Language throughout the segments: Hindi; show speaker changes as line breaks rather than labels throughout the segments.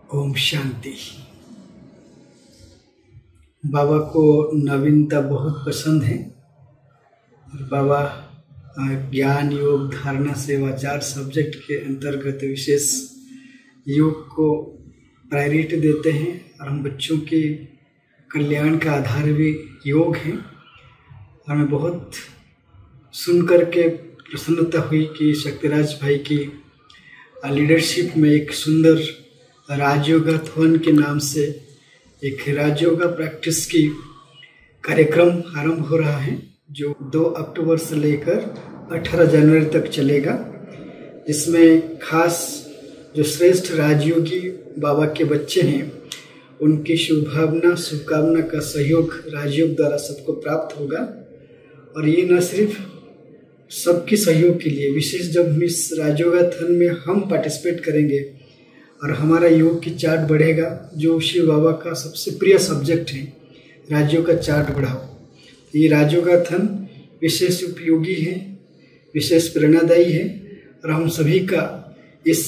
ओम शांति। बाबा को नवीनता बहुत पसंद है और बाबा ज्ञान योग धारणा सेवा 4 सब्जेक्ट के अंतर्गत विशेष योग को प्रायोरिटी देते हैं और हम बच्चों के कल्याण का आधार भी योग है। हमें बहुत सुनकर के प्रसन्नता हुई कि शक्तिराज भाई की लीडरशिप में एक सुंदर राजयोगाथवन के नाम से एक राजयोगा प्रैक्टिस की कार्यक्रम आरंभ हो रहा है, जो 2 अक्टूबर से लेकर 18 जनवरी तक चलेगा। जिसमें खास जो श्रेष्ठ राजयोगी बाबा के बच्चे हैं, उनकी शुभकामना का सहयोग राजयोग द्वारा सबको प्राप्त होगा। और ये न सिर्फ सबके सहयोग के लिए, विशेष जब हम इस राजयोगाथन में हम पार्टिसिपेट करेंगे और हमारा योग की चार्ट बढ़ेगा, जो शिव बाबा का सबसे प्रिय सब्जेक्ट है, राजयोग का चार्ट बढ़ाओ। ये राजयोगाथन विशेष उपयोगी है, विशेष प्रेरणादायी है और हम सभी का इस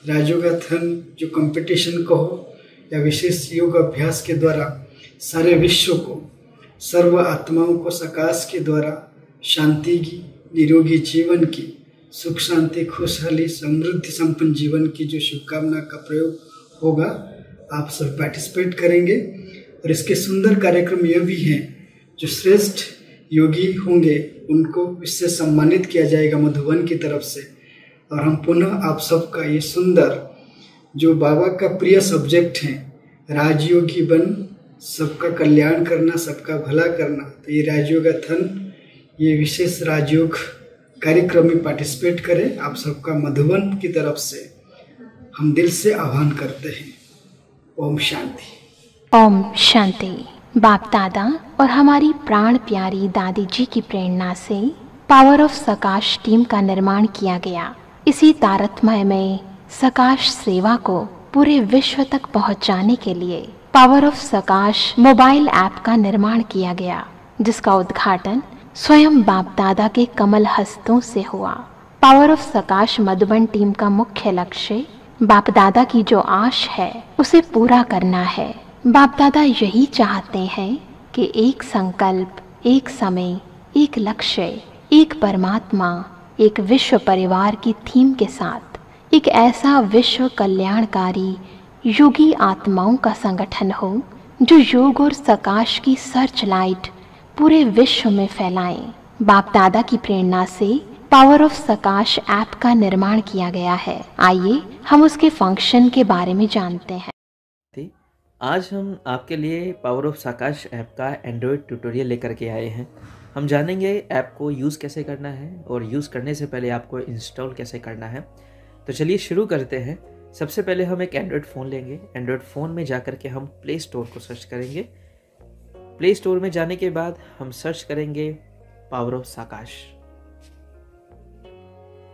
राजयोगाथन जो कंपटीशन कहो या विशेष योग अभ्यास के द्वारा सारे विश्व को, सर्व आत्माओं को सकाश के द्वारा शांति की, निरोगी जीवन की, सुख शांति खुशहाली समृद्धि संपन्न जीवन की जो शुभकामना का प्रयोग होगा, आप सब पार्टिसिपेट करेंगे। और इसके सुंदर कार्यक्रम यह भी हैं, जो श्रेष्ठ योगी होंगे उनको इससे सम्मानित किया जाएगा मधुबन की तरफ से। और हम पुनः आप सबका ये सुंदर जो बाबा का प्रिय सब्जेक्ट है, राजयोगी बन सबका कल्याण करना, सबका भला करना, तो ये राजयोगाथन, ये विशेष राजयोग कार्यक्रम में पार्टिसिपेट करें। आप सबका मधुबन की तरफ से हम दिल से आह्वान करते हैं। ओम शांति।
ओम शांति। बाप दादा और हमारी प्राण प्यारी दादी जी की प्रेरणा से पावर ऑफ सकाश टीम का निर्माण किया गया। इसी तारतम्य में सकाश सेवा को पूरे विश्व तक पहुंचाने के लिए पावर ऑफ सकाश मोबाइल ऐप का निर्माण किया गया, जिसका उद्घाटन स्वयं बाप दादा के कमल हस्तों से हुआ। पावर ऑफ सकाश मधुबन टीम का मुख्य लक्ष्य बाप दादा की जो आश है उसे पूरा करना है। बाप दादा यही चाहते हैं कि एक संकल्प, एक समय, एक लक्ष्य, एक परमात्मा, एक विश्व परिवार की थीम के साथ एक ऐसा विश्व कल्याणकारी योगी आत्माओं का संगठन हो, जो योग और सकाश की सर्च लाइट पूरे विश्व में फैलाएं। बाप दादा की प्रेरणा से पावर ऑफ सकाश ऐप का निर्माण किया गया है। आइए हम उसके फंक्शन के बारे में जानते हैं।
आज हम आपके लिए पावर ऑफ सकाश ऐप का एंड्रॉयड ट्यूटोरियल लेकर के आए हैं। हम जानेंगे ऐप को यूज़ कैसे करना है और यूज़ करने से पहले आपको इंस्टॉल कैसे करना है। तो चलिए शुरू करते हैं। सबसे पहले हम एक एंड्रॉयड फ़ोन लेंगे। एंड्रॉयड फ़ोन में जाकर के हम प्ले स्टोर को सर्च करेंगे। प्ले स्टोर में जाने के बाद हम सर्च करेंगे पावर ऑफ सकाश।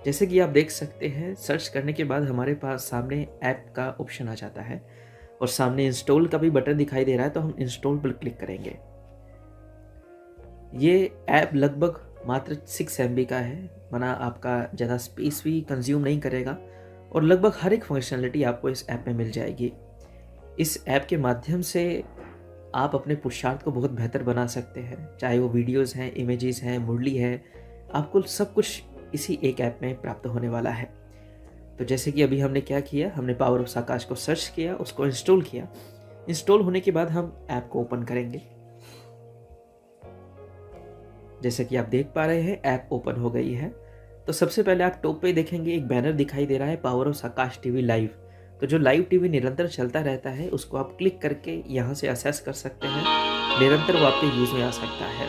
जैसे कि आप देख सकते हैं, सर्च करने के बाद हमारे पास सामने ऐप का ऑप्शन आ जाता है और सामने इंस्टॉल का भी बटन दिखाई दे रहा है, तो हम इंस्टॉल पर क्लिक करेंगे। ये ऐप लगभग मात्र 6 MB का है, माना आपका ज़्यादा स्पेस भी कंज्यूम नहीं करेगा और लगभग हर एक फंक्शनलिटी आपको इस ऐप में मिल जाएगी। इस ऐप के माध्यम से आप अपने पुरुषार्थ को बहुत बेहतर बना सकते हैं, चाहे वो वीडियोस हैं, इमेजेस हैं, मुरली है, आपको सब कुछ इसी एक ऐप में प्राप्त होने वाला है। तो जैसे कि अभी हमने क्या किया, हमने पावर ऑफ सकाश को सर्च किया, उसको इंस्टॉल किया। इंस्टॉल होने के बाद हम ऐप को ओपन करेंगे। जैसे कि आप देख पा रहे हैं, ऐप ओपन हो गई है। तो सबसे पहले आप टॉप पे देखेंगे एक बैनर दिखाई दे रहा है, पावर ऑफ सकाश टीवी लाइव। तो जो लाइव टीवी निरंतर चलता रहता है, उसको आप क्लिक करके यहाँ से असेस कर सकते हैं, निरंतर वो आपके यूज में आ सकता है।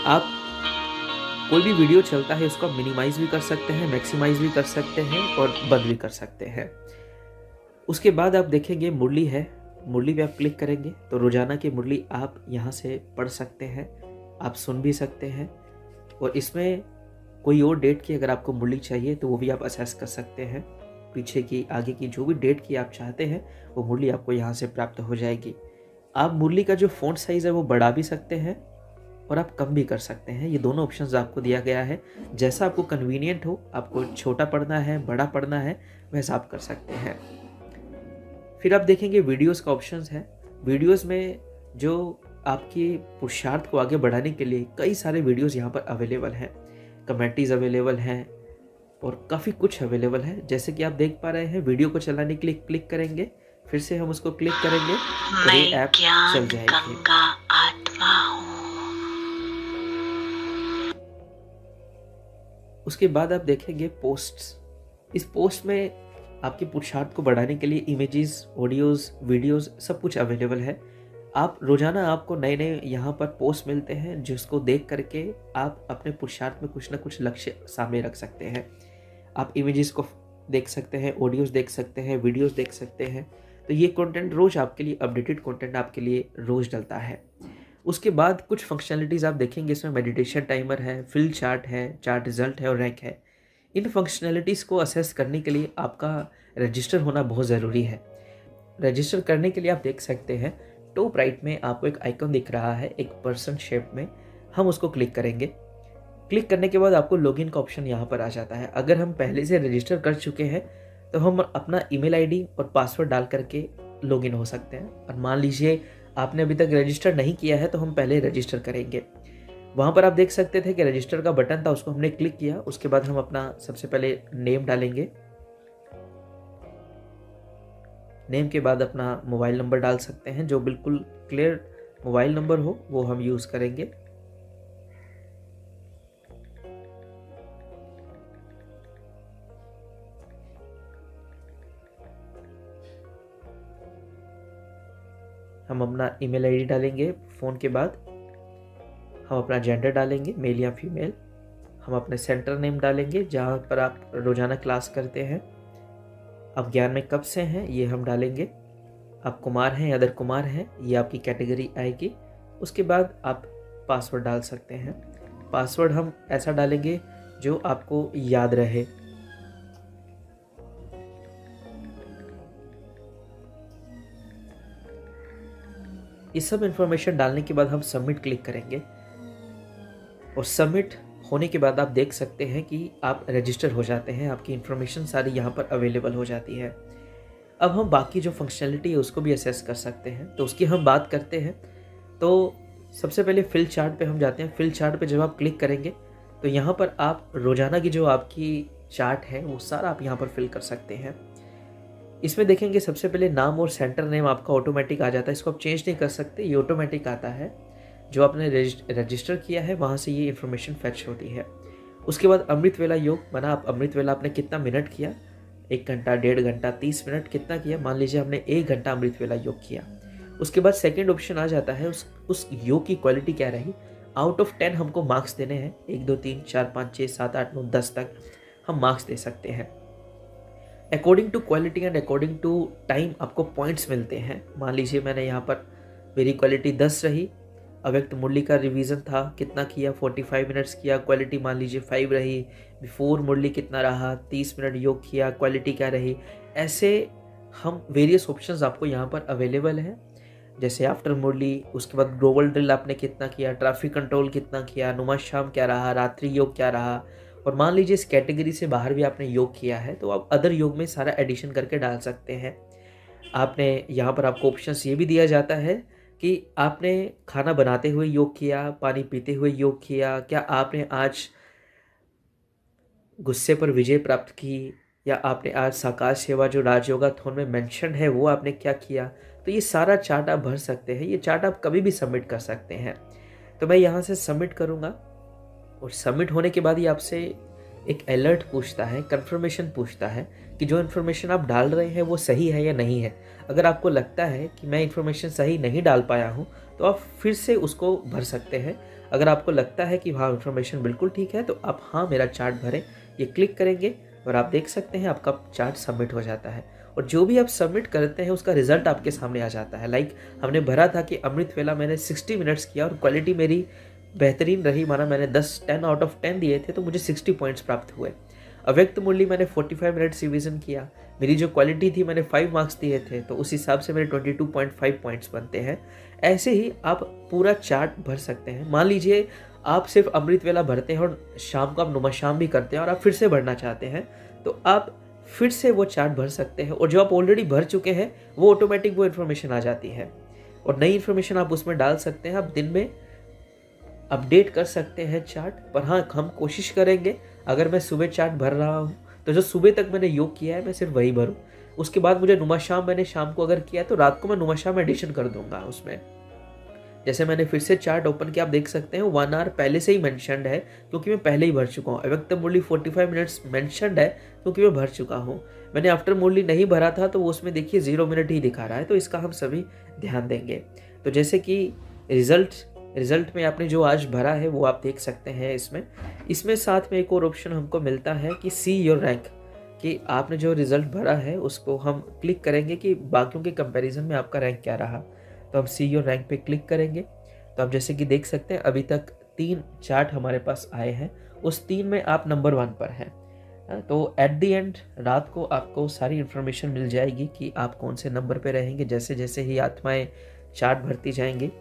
आप कोई भी वीडियो चलता है उसको मिनिमाइज भी कर सकते हैं, मैक्सिमाइज भी कर सकते हैं और बंद भी कर सकते हैं। उसके बाद आप देखेंगे मुरली है, मुरली पे आप क्लिक करेंगे तो रोजाना की मुरली आप यहाँ से पढ़ सकते हैं, आप सुन भी सकते हैं। और इसमें कोई और डेट की अगर आपको मुरली चाहिए तो वो भी आप असेस कर सकते हैं। पीछे की, आगे की जो भी डेट की आप चाहते हैं वो मुरली आपको यहाँ से प्राप्त हो जाएगी। आप मुरली का जो फ़ॉन्ट साइज़ है वो बढ़ा भी सकते हैं और आप कम भी कर सकते हैं। ये दोनों ऑप्शंस आपको दिया गया है, जैसा आपको कन्वीनियंट हो, आपको छोटा पढ़ना है, बड़ा पढ़ना है, वैसा आप कर सकते हैं। फिर आप देखेंगे वीडियोस का ऑप्शंस है। वीडियोस में जो आपके पुरुषार्थ को आगे बढ़ाने के लिए कई सारे वीडियोस यहाँ पर अवेलेबल हैं, कमेंट्रीज अवेलेबल हैं और काफ़ी कुछ अवेलेबल है। जैसे कि आप देख पा रहे हैं, वीडियो को चलाने के लिए क्लिक करेंगे, फिर से हम उसको क्लिक करेंगे तो ये ऐप चल जाएगी। उसके बाद आप देखेंगे पोस्ट्स। इस पोस्ट में आपके पुरुषार्थ को बढ़ाने के लिए इमेजेस, ऑडियोज, वीडियोस सब कुछ अवेलेबल है। आप रोजाना आपको नए नए यहाँ पर पोस्ट मिलते हैं, जिसको देख करके आप अपने पुरुषार्थ में कुछ ना कुछ लक्ष्य सामने रख सकते हैं। आप इमेजेस को देख सकते हैं, ऑडियोज देख सकते हैं, वीडियोस देख सकते हैं। तो ये कंटेंट रोज आपके लिए, अपडेटेड कंटेंट आपके लिए रोज डलता है। उसके बाद कुछ फंक्शनलिटीज़ आप देखेंगे, इसमें मेडिटेशन टाइमर है, फिल चार्ट है, चार्ट रिजल्ट है और रैंक है। इन फंक्शनलिटीज़ को असेस करने के लिए आपका रजिस्टर होना बहुत ज़रूरी है। रजिस्टर करने के लिए आप देख सकते हैं टॉप राइट में आपको एक आइकन दिख रहा है, एक पर्सन शेप में। हम उसको क्लिक करेंगे। क्लिक करने के बाद आपको लॉगिन का ऑप्शन यहाँ पर आ जाता है। अगर हम पहले से रजिस्टर कर चुके हैं तो हम अपना ईमेल आईडी और पासवर्ड डाल करके लॉगिन हो सकते हैं। और मान लीजिए आपने अभी तक रजिस्टर नहीं किया है तो हम पहले रजिस्टर करेंगे। वहाँ पर आप देख सकते थे कि रजिस्टर का बटन था, उसको हमने क्लिक किया। उसके बाद हम अपना सबसे पहले नेम डालेंगे। नेम के बाद अपना मोबाइल नंबर डाल सकते हैं, जो बिल्कुल क्लियर मोबाइल नंबर हो वो हम यूज़ करेंगे। हम अपना ईमेल आईडी डालेंगे। फ़ोन के बाद हम अपना जेंडर डालेंगे, मेल या फीमेल। हम अपने सेंटर नेम डालेंगे, जहाँ पर आप रोज़ाना क्लास करते हैं। आप ज्ञान में कब से हैं ये हम डालेंगे। आप कुमार हैं या अदर कुमार हैं, ये आपकी कैटेगरी आएगी। उसके बाद आप पासवर्ड डाल सकते हैं। पासवर्ड हम ऐसा डालेंगे जो आपको याद रहे। ये सब इन्फॉर्मेशन डालने के बाद हम सबमिट क्लिक करेंगे और सबमिट होने के बाद आप देख सकते हैं कि आप रजिस्टर हो जाते हैं। आपकी इन्फॉर्मेशन सारी यहाँ पर अवेलेबल हो जाती है। अब हम बाकी जो फंक्शनलिटी है उसको भी असेस कर सकते हैं, तो उसकी हम बात करते हैं। तो सबसे पहले फिल चार्ट पे हम जाते हैं। फिल चार्ट पे जब आप क्लिक करेंगे तो यहाँ पर आप रोज़ाना की जो आपकी चार्ट है वो सारा आप यहाँ पर फिल कर सकते हैं। इसमें देखेंगे सबसे पहले नाम और सेंटर नेम आपका ऑटोमेटिक आ जाता है। इसको आप चेंज नहीं कर सकते, ये ऑटोमेटिक आता है। जो आपने रजिस्टर किया है वहाँ से ये इन्फॉर्मेशन फैच होती है। उसके बाद अमृत वेला योग, माना आप अमृत वेला आपने कितना मिनट किया, 1 घंटा, 1.5 घंटा, 30 मिनट, कितना किया। मान लीजिए हमने 1 घंटा अमृत वेला योग किया। उसके बाद सेकंड ऑप्शन आ जाता है, उस योग की क्वालिटी क्या रही। आउट ऑफ 10 हमको मार्क्स देने हैं, 1, 2, 3, 4, 5, 6, 7, 8, 9, 10 तक हम मार्क्स दे सकते हैं। According to quality and according to time आपको पॉइंट्स मिलते हैं। मान लीजिए मैंने यहाँ पर मेरी क्वालिटी 10 रही। अव्यक्त मुरली का रिवीजन था, कितना किया, 45 मिनट्स किया, क्वालिटी मान लीजिए 5 रही। बिफोर मुरली कितना रहा, 30 मिनट योग किया, क्वालिटी क्या रही। ऐसे हम वेरियस ऑप्शंस आपको यहाँ पर अवेलेबल है। जैसे आफ्टर मुरली, उसके बाद ग्लोबल ड्रिल आपने कितना किया, ट्रैफिक कंट्रोल कितना किया, नुमा शाम क्या रहा, रात्रि योग क्या रहा। और मान लीजिए इस कैटेगरी से बाहर भी आपने योग किया है तो आप अदर योग में सारा एडिशन करके डाल सकते हैं। आपने यहाँ पर आपको ऑप्शंस ये भी दिया जाता है कि आपने खाना बनाते हुए योग किया, पानी पीते हुए योग किया, क्या आपने आज गुस्से पर विजय प्राप्त की, या आपने आज साकार सेवा जो राजयोगाथन में मेंशन है वो आपने क्या किया। तो ये सारा चार्ट आप भर सकते हैं। ये चार्ट आप कभी भी सबमिट कर सकते हैं। तो मैं यहाँ से सबमिट करूँगा और सबमिट होने के बाद ये आपसे एक अलर्ट पूछता है, कंफर्मेशन पूछता है कि जो इन्फॉर्मेशन आप डाल रहे हैं वो सही है या नहीं है। अगर आपको लगता है कि मैं इन्फॉर्मेशन सही नहीं डाल पाया हूँ तो आप फिर से उसको भर सकते हैं। अगर आपको लगता है कि हाँ इन्फॉर्मेशन बिल्कुल ठीक है तो आप हाँ मेरा चार्ट भरें, ये क्लिक करेंगे और आप देख सकते हैं आपका चार्ट सबमिट हो जाता है। और जो भी आप सबमिट करते हैं उसका रिजल्ट आपके सामने आ जाता है। लाइक हमने भरा था कि अमृत वेला मैंने 60 मिनट्स किया और क्वालिटी मेरी बेहतरीन रही, माना मैंने 10 आउट ऑफ 10 दिए थे तो मुझे 60 पॉइंट्स प्राप्त हुए। अव्यक्त मुरली मैंने 45 मिनट्स रिवीजन किया, मेरी जो क्वालिटी थी मैंने 5 मार्क्स दिए थे, तो उस हिसाब से मेरे 22.5 पॉइंट्स बनते हैं। ऐसे ही आप पूरा चार्ट भर सकते हैं। मान लीजिए आप सिर्फ अमृत वेला भरते हैं और शाम को आप नुमा शाम भी करते हैं और आप फिर से भरना चाहते हैं, तो आप फिर से वो चार्ट भर सकते हैं, और जो आप ऑलरेडी भर चुके हैं वो ऑटोमेटिक वो इन्फॉर्मेशन आ जाती है, और नई इन्फॉर्मेशन आप उसमें डाल सकते हैं। आप दिन में अपडेट कर सकते हैं चार्ट, पर हाँ हम कोशिश करेंगे अगर मैं सुबह चार्ट भर रहा हूँ तो जो सुबह तक मैंने योग किया है मैं सिर्फ वही भरूँ। उसके बाद मुझे नुमा शाम मैंने शाम को अगर किया तो रात को मैं नुमा शाम एडिशन कर दूंगा उसमें। जैसे मैंने फिर से चार्ट ओपन किया, आप देख सकते हैं 1 आवर पहले से ही मेंशन्ड है क्योंकि मैं पहले ही भर चुका हूँ। अव्यक्त मुरली 45 मिनट्स मेंशन्ड है क्योंकि मैं भर चुका हूँ। मैंने आफ्टर मुरली नहीं भरा था तो वो उसमें देखिए 0 मिनट ही दिखा रहा है, तो इसका हम सभी ध्यान देंगे। तो जैसे कि रिजल्ट में आपने जो आज भरा है वो आप देख सकते हैं। इसमें साथ में एक और ऑप्शन हमको मिलता है कि सी योर रैंक, कि आपने जो रिजल्ट भरा है उसको हम क्लिक करेंगे कि बाकियों के कंपैरिजन में आपका रैंक क्या रहा। तो हम सी योर रैंक पे क्लिक करेंगे तो आप जैसे कि देख सकते हैं अभी तक 3 चार्ट हमारे पास आए हैं, उस 3 में आप नंबर 1 पर हैं। तो एट द एंड रात को आपको सारी इन्फॉर्मेशन मिल जाएगी कि आप कौन से नंबर पे रहेंगे जैसे जैसे ही आत्माएं चार्ट भरती जाएंगी।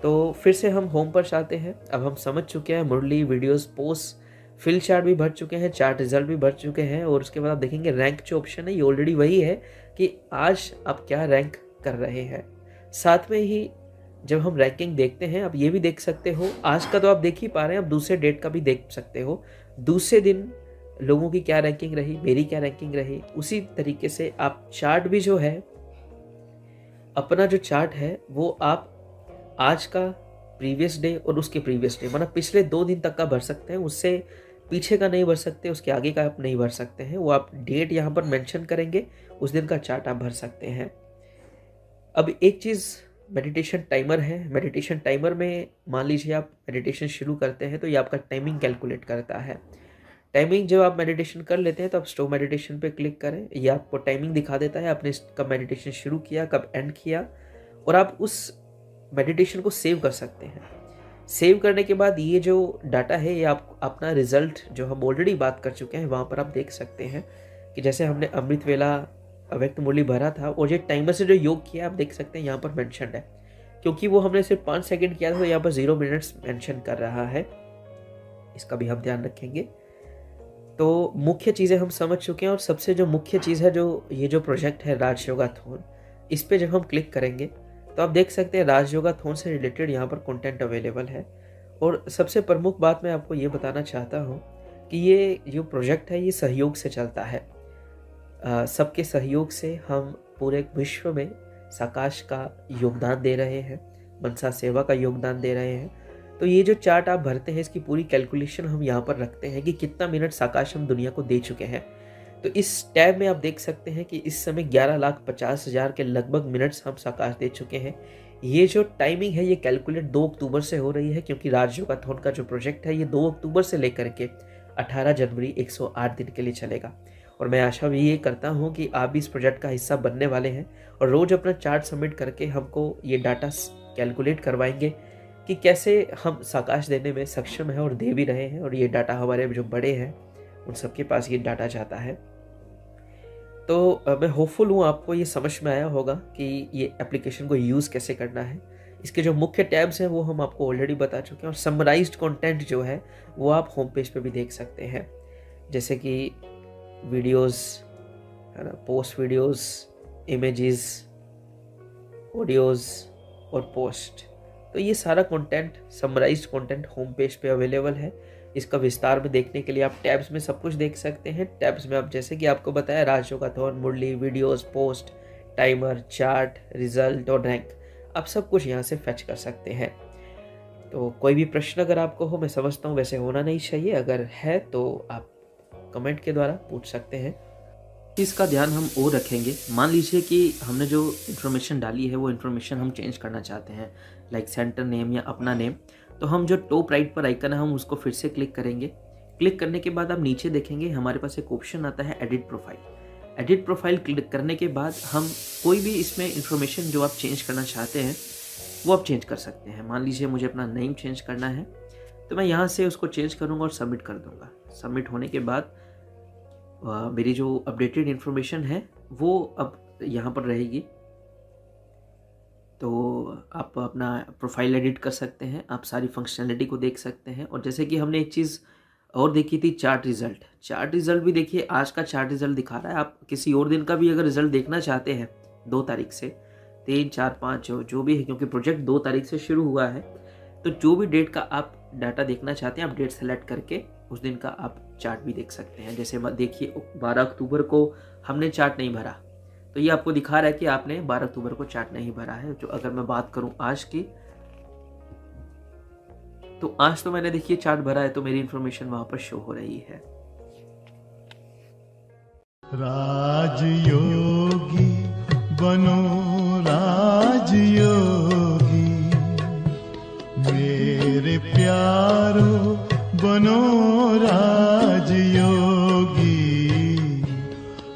तो फिर से हम होम पर जाते हैं। अब हम समझ चुके हैं मुरली, वीडियोस, पोस्ट, फिल चार्ट भी भर चुके हैं, चार्ट रिजल्ट भी भर चुके हैं, और उसके बाद आप देखेंगे रैंक जो ऑप्शन है ये ऑलरेडी वही है कि आज आप क्या रैंक कर रहे हैं। साथ में ही जब हम रैंकिंग देखते हैं, आप ये भी देख सकते हो, आज का तो आप देख ही पा रहे हैं, आप दूसरे डेट का भी देख सकते हो, दूसरे दिन लोगों की क्या रैंकिंग रही, मेरी क्या रैंकिंग रही। उसी तरीके से आप चार्ट भी जो है, अपना जो चार्ट है वो आप आज का, प्रीवियस डे और उसके प्रीवियस डे, मतलब पिछले 2 दिन तक का भर सकते हैं, उससे पीछे का नहीं भर सकते, उसके आगे का आप नहीं भर सकते हैं। वो आप डेट यहाँ पर मेंशन करेंगे, उस दिन का चार्ट आप भर सकते हैं। अब एक चीज़ मेडिटेशन टाइमर है। मेडिटेशन टाइमर में मान लीजिए आप मेडिटेशन शुरू करते हैं तो ये आपका टाइमिंग कैलकुलेट करता है। टाइमिंग जब आप मेडिटेशन कर लेते हैं तो आप स्टॉप मेडिटेशन पे क्लिक करें, ये आपको टाइमिंग दिखा देता है आपने कब मेडिटेशन शुरू किया, कब एंड किया, और आप उस मेडिटेशन को सेव कर सकते हैं। सेव करने के बाद ये जो डाटा है ये आप अपना रिजल्ट जो हम ऑलरेडी बात कर चुके हैं वहाँ पर आप देख सकते हैं कि जैसे हमने अमृत वेला अव्यक्त मुरली भरा था और ये टाइमर से जो योग किया आप देख सकते हैं यहाँ पर मेंशन्ड है, क्योंकि वो हमने सिर्फ 5 सेकंड किया था तो यहाँ पर 0 मिनट्स मेंशन कर रहा है। इसका भी हम ध्यान रखेंगे। तो मुख्य चीज़ें हम समझ चुके हैं, और सबसे जो मुख्य चीज़ है जो ये जो प्रोजेक्ट है राजयोगाथॉन, इस पर जब हम क्लिक करेंगे तो आप देख सकते हैं राजयोगाथॉन से रिलेटेड यहाँ पर कंटेंट अवेलेबल है। और सबसे प्रमुख बात मैं आपको ये बताना चाहता हूँ कि ये जो प्रोजेक्ट है ये सहयोग से चलता है। सबके सहयोग से हम पूरे विश्व में साकाश का योगदान दे रहे हैं, मनसा सेवा का योगदान दे रहे हैं। तो ये जो चार्ट आप भरते हैं इसकी पूरी कैलकुलेशन हम यहाँ पर रखते हैं कि कितना मिनट साकाश हम दुनिया को दे चुके हैं। तो इस टैब में आप देख सकते हैं कि इस समय 11,50,000 के लगभग मिनट्स हम साकाश दे चुके हैं। ये जो टाइमिंग है ये कैलकुलेट 2 अक्टूबर से हो रही है, क्योंकि राजयोगाथॉन का जो प्रोजेक्ट है ये 2 अक्टूबर से लेकर के 18 जनवरी 108 दिन के लिए चलेगा। और मैं आशा भी ये करता हूँ कि आप भी इस प्रोजेक्ट का हिस्सा बनने वाले हैं और रोज़ अपना चार्ट सबमिट करके हमको ये डाटा कैलकुलेट करवाएंगे कि कैसे हम साकाश देने में सक्षम हैं और दे भी रहे हैं। और ये डाटा हमारे जो बड़े हैं उन सबके पास ये डाटा जाता है। तो मैं होपफुल हूँ आपको ये समझ में आया होगा कि ये एप्लीकेशन को यूज़ कैसे करना है। इसके जो मुख्य टैब्स हैं वो हम आपको ऑलरेडी बता चुके हैं, और समराइज्ड कंटेंट जो है वो आप होम पेज पे भी देख सकते हैं, जैसे कि वीडियोस है ना, पोस्ट वीडियोस, इमेजेस, ऑडियोज और पोस्ट। तो ये सारा content, summarised content home page पे अवेलेबल है। इसका विस्तार में देखने के लिए आप टैब्स में सब कुछ देख सकते हैं। टैब्स में आप जैसे कि आपको बताया Rajyogathon, Murli, videos, post, timer, chart, result और रैंक, आप सब कुछ यहाँ से फैच कर सकते हैं। तो कोई भी प्रश्न अगर आपको हो, मैं समझता हूँ वैसे होना नहीं चाहिए, अगर है तो आप कमेंट के द्वारा पूछ सकते हैं। इसका ध्यान हम और रखेंगे। मान लीजिए कि हमने जो इन्फॉर्मेशन डाली है वो इन्फॉर्मेशन हम चेंज करना चाहते हैं, लाइक सेंटर नेम या अपना नेम, तो हम जो टॉप राइट पर आइकन है हम उसको फिर से क्लिक करेंगे। क्लिक करने के बाद आप नीचे देखेंगे हमारे पास एक ऑप्शन आता है edit profile. Edit profile click करने के बाद हम कोई भी इसमें इन्फॉर्मेशन जो आप चेंज करना चाहते हैं वो आप चेंज कर सकते हैं। मान लीजिए मुझे अपना नेम चेंज करना है तो मैं यहाँ से उसको चेंज करूँगा और सबमिट कर दूँगा। सबमिट होने के बाद मेरी जो अपडेटेड इन्फॉर्मेशन है वो अब यहाँ पर रहेगी। तो आप अपना प्रोफाइल एडिट कर सकते हैं, आप सारी फंक्शनैलिटी को देख सकते हैं। और जैसे कि हमने एक चीज़ और देखी थी, चार्ट रिज़ल्ट भी देखिए, आज का चार्ट रिज़ल्ट दिखा रहा है। आप किसी और दिन का भी अगर रिज़ल्ट देखना चाहते हैं 2 तारीख से, 3, 4, 5 जो भी है, क्योंकि प्रोजेक्ट 2 तारीख से शुरू हुआ है, तो जो भी डेट का आप डाटा देखना चाहते हैं आप डेट सेलेक्ट करके उस दिन का आप चार्ट भी देख सकते हैं। जैसे देखिए 12 अक्टूबर को हमने चार्ट नहीं भरा, तो ये आपको दिखा रहा है कि आपने 12 अक्टूबर को चार्ट नहीं भरा है। जो अगर मैं बात करूं आज की, तो आज तो मैंने देखिए चार्ट भरा है, तो मेरी इंफॉर्मेशन वहां पर शो हो रही है।
राजयोगी बनो राजयोगी, मेरे प्यारो बनो राजयोगी,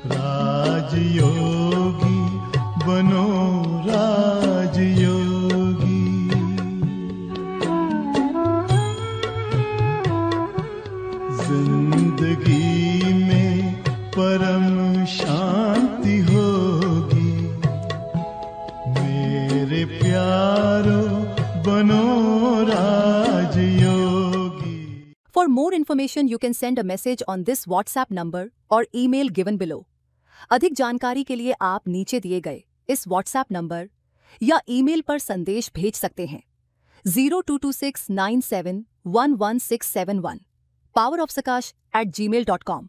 राजयोगी बनो राजयोगी। जिंदगी में परम शांति होगी, मेरे प्यारो बनो राजयोगी।
For more information, you can send a message on this WhatsApp number or email given below. अधिक जानकारी के लिए आप नीचे दिए गए इस WhatsApp नंबर या ईमेल पर संदेश भेज सकते हैं 0226971161 powerofsakash@gmail.com।